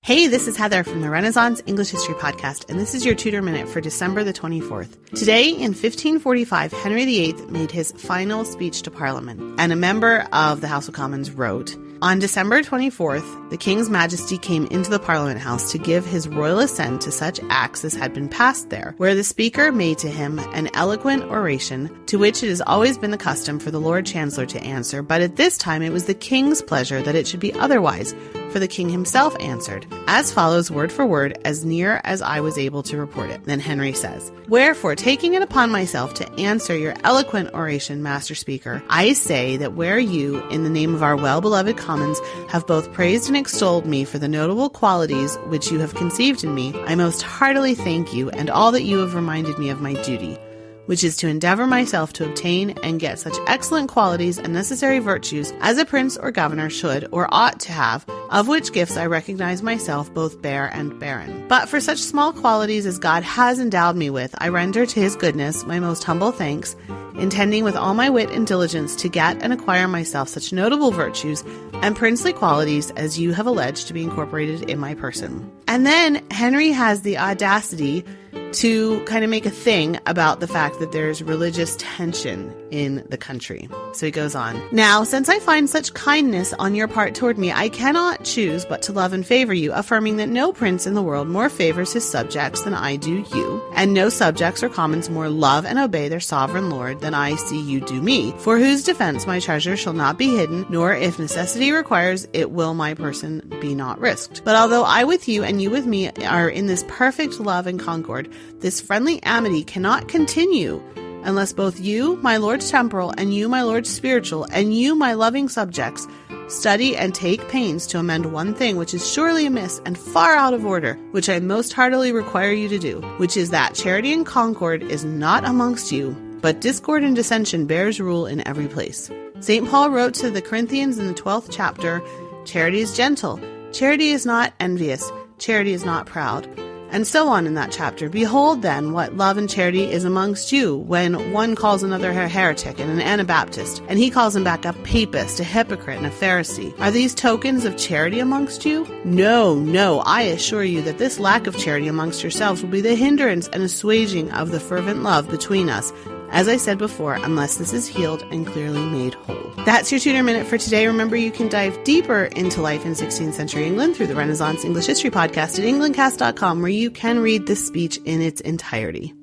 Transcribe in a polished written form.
Hey, this is Heather from the Renaissance English History Podcast, and this is your TUdor Minute for December the 24th. Today, in 1545, Henry VIII made his final speech to Parliament, and a member of the House of Commons wrote, "On December 24th, the King's Majesty came into the Parliament House to give his royal assent to such acts as had been passed there, where the Speaker made to him an eloquent oration, to which it has always been the custom for the Lord Chancellor to answer, but at this time it was the King's pleasure that it should be otherwise, for the King himself answered, as follows word for word, as near as I was able to report it." Then Henry says, "Wherefore, taking it upon myself to answer your eloquent oration, Master Speaker, I say that where you, in the name of our well-beloved Commons, have both praised and extolled me for the notable qualities which you have conceived in me, I most heartily thank you, and all that you have reminded me of my duty, which is to endeavor myself to obtain and get such excellent qualities and necessary virtues as a prince or governor should or ought to have, of which gifts I recognize myself both bare and barren. But for such small qualities as God has endowed me with, I render to his goodness my most humble thanks, intending with all my wit and diligence to get and acquire myself such notable virtues and princely qualities as you have alleged to be incorporated in my person." And then Henry has the audacity to kind of make a thing about the fact that there's religious tension in the country. So he goes on, "Now, since I find such kindness on your part toward me, I cannot choose but to love and favor you, affirming that no prince in the world more favors his subjects than I do you, and no subjects or commons more love and obey their sovereign lord than I see you do me, for whose defense my treasure shall not be hidden, nor if necessity requires it will my person be not risked. But although I with you and you with me are in this perfect love and concord, this friendly amity cannot continue unless both you, my lord temporal, and you, my lord spiritual, and you, my loving subjects, study and take pains to amend one thing which is surely amiss and far out of order, which I most heartily require you to do, which is that charity and concord is not amongst you, but discord and dissension bears rule in every place. St. Paul wrote to the Corinthians in the 12th chapter, charity is gentle, charity is not envious, charity is not proud." And so on in that chapter. Behold then what love and charity is amongst you, when one calls another a heretic and an Anabaptist, and he calls him back a papist, a hypocrite, and a Pharisee. Are these tokens of charity amongst you? No, I assure you that this lack of charity amongst yourselves will be the hindrance and assuaging of the fervent love between us, as I said before, unless this is healed and clearly made whole. That's your TUdor Minute for today. Remember, you can dive deeper into life in 16th century England through the Renaissance English History Podcast at englandcast.com, where you can read this speech in its entirety.